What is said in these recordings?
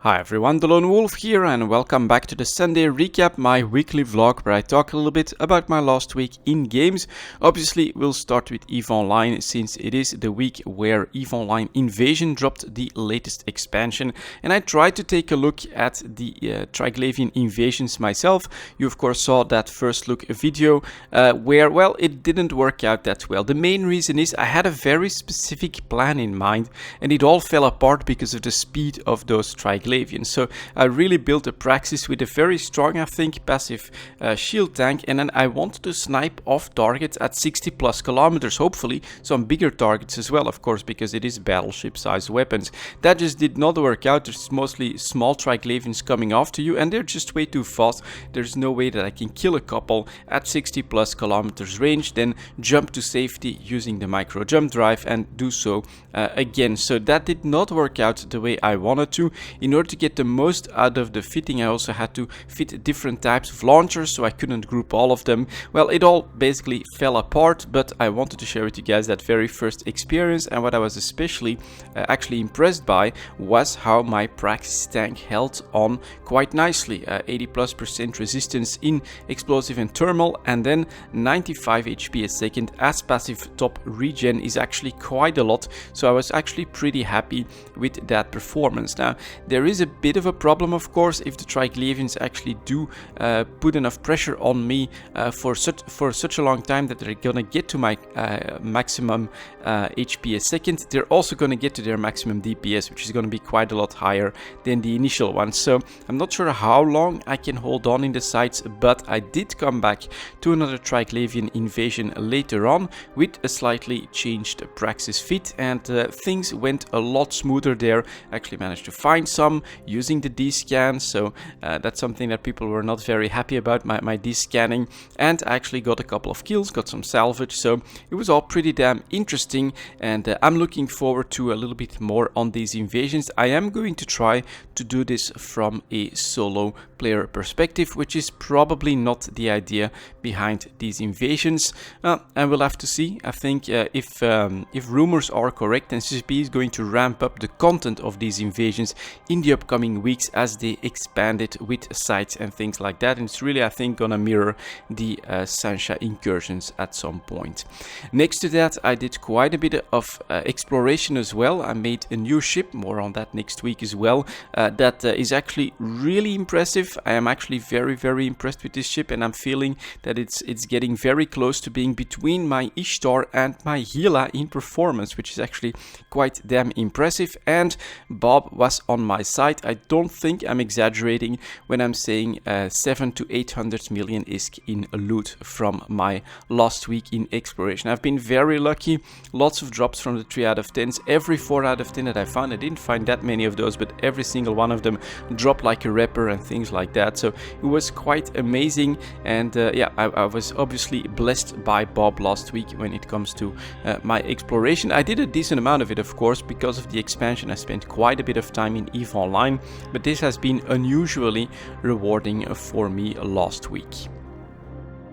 Hi everyone, delonewolf here and welcome back to the Sunday recap, my weekly vlog where I talk a little bit about my last week in games. Obviously we'll start with EVE Online since it is the week where EVE Online Invasion dropped the latest expansion, and I tried to take a look at the Triglavian invasions myself. You of course saw that first look video where, well, it didn't work out that well. The main reason is I had a very specific plan in mind and it all fell apart because of the speed of those Triglavians. So I really built a praxis with a very strong, I think, passive shield tank, and then I wanted to snipe off targets at 60 plus kilometers, hopefully some bigger targets as well, of course, because it is battleship sized weapons. That just did not work out. There's mostly small Triglavians coming after you and they're just way too fast. There's no way that I can kill a couple at 60 plus kilometers range, then jump to safety using the micro jump drive and do so again. So that did not work out the way I wanted to. In order to get the most out of the fitting, I also had to fit different types of launchers, so I couldn't group all of them. Well, it all basically fell apart, but I wanted to share with you guys that very first experience, and what I was especially actually impressed by was how my Praxis tank held on quite nicely. 80+% resistance in explosive and thermal, and then 95 HP a second as passive top regen is actually quite a lot, so I was actually pretty happy with that performance. Now, there is a bit of a problem, of course, if the Triglavians actually do put enough pressure on me for such a long time that they're gonna get to my maximum HP a second. They're also gonna get to their maximum DPS, which is gonna be quite a lot higher than the initial one. So I'm not sure how long I can hold on in the sights, but I did come back to another Triglavian invasion later on with a slightly changed Praxis fit, and things went a lot smoother there. I actually managed to find some using the D-scan, so that's something that people were not very happy about, my D-scanning, and I actually got a couple of kills, got some salvage, so it was all pretty damn interesting, and I'm looking forward to a little bit more on these invasions. I am going to try to do this from a solo player perspective, which is probably not the idea behind these invasions, and we'll have to see. I think if rumors are correct, then CCP is going to ramp up the content of these invasions in the upcoming weeks as they expand it with sites and things like that, and it's really, I think, gonna mirror the Sancha incursions at some point. Next to that, I did quite a bit of exploration as well. I made a new ship, more on that next week as well, that is actually really impressive. I am actually very impressed with this ship, and I'm feeling that it's getting very close to being between my Ishtar and my Gila in performance, which is actually quite damn impressive. And Bob was on my side. I don't think I'm exaggerating when I'm saying 700 to 800 million ISK in loot from my last week in exploration. I've been very lucky, lots of drops from the 3 out of 10s. Every 4 out of 10 that I found, I didn't find that many of those, but every single one of them dropped like a rapper and things like that, so it was quite amazing. And yeah, I was obviously blessed by Bob last week when it comes to my exploration. I did a decent amount of it, of course, because of the expansion. I spent quite a bit of time in EVE Online, but this has been unusually rewarding for me last week.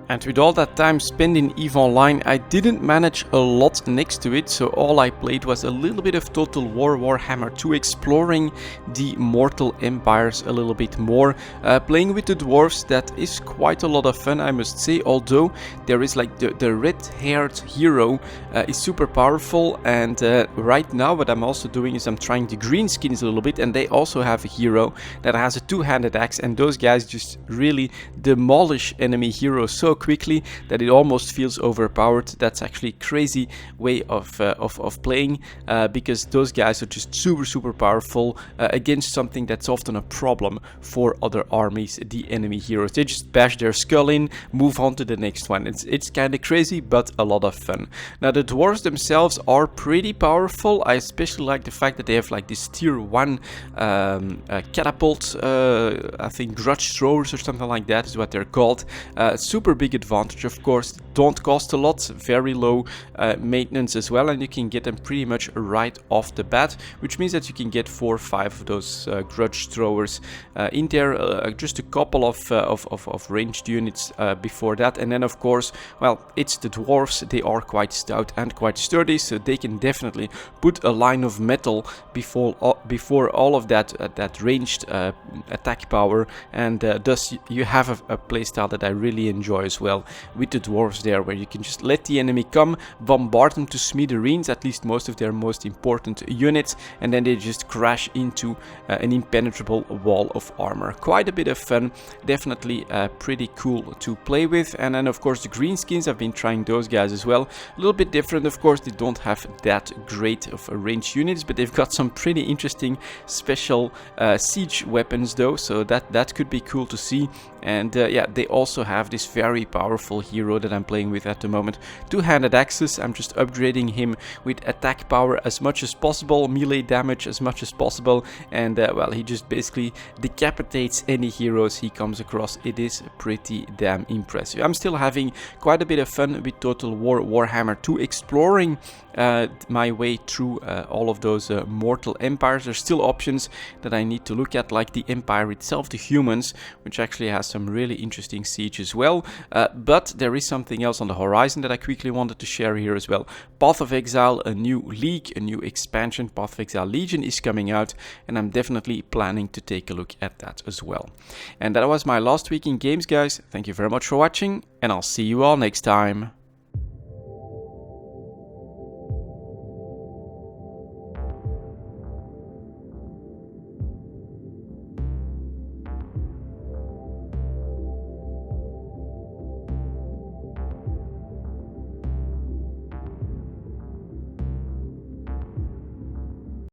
And with all that time spent in EVE Online, I didn't manage a lot next to it, so all I played was a little bit of Total War Warhammer 2, exploring the Mortal Empires a little bit more, playing with the dwarves. That is quite a lot of fun, I must say, although there is like the red-haired hero is super powerful, and right now what I'm also doing is I'm trying the green skins a little bit, and they also have a hero that has a two-handed axe, and those guys just really demolish enemy heroes so quickly that it almost feels overpowered. That's actually a crazy way of playing, because those guys are just super powerful against something that's often a problem for other armies, the enemy heroes. They just bash their skull in, move on to the next one. It's kind of crazy, but a lot of fun. Now, the dwarves themselves are pretty powerful. I especially like the fact that they have like this tier 1 catapult, I think grudge throwers or something like that is what they're called. Super big big advantage, of course. Don't cost a lot, very low maintenance as well, and you can get them pretty much right off the bat, which means that you can get 4 or 5 of those grudge throwers in there, just a couple of ranged units before that, and then of course, well, it's the dwarves. They are quite stout and quite sturdy, so they can definitely put a line of metal before all of that ranged attack power, and thus you have a playstyle that I really enjoy as well with the dwarves there, where you can just let the enemy come, bombard them to smithereens, at least most of their most important units, and then they just crash into an impenetrable wall of armor. Quite a bit of fun, definitely pretty cool to play with. And then of course the greenskins, I've been trying those guys as well. A little bit different, of course. They don't have that great of ranged units, but they've got some pretty interesting special siege weapons though, so that could be cool to see. And yeah, they also have this very powerful hero that I'm playing with at the moment, two-handed axes. I'm just upgrading him with attack power as much as possible, melee damage as much as possible, and well, he just basically decapitates any heroes he comes across. It is pretty damn impressive. I'm still having quite a bit of fun with Total War Warhammer 2, exploring my way through all of those mortal empires. There's still options that I need to look at, like the empire itself, the humans, which actually has some really interesting siege as well, but there is something else on the horizon that I quickly wanted to share here as well. Path of Exile, a new league, a new expansion, Path of Exile Legion is coming out, and I'm definitely planning to take a look at that as well. And that was my last week in games, guys. Thank you very much for watching, and I'll see you all next time.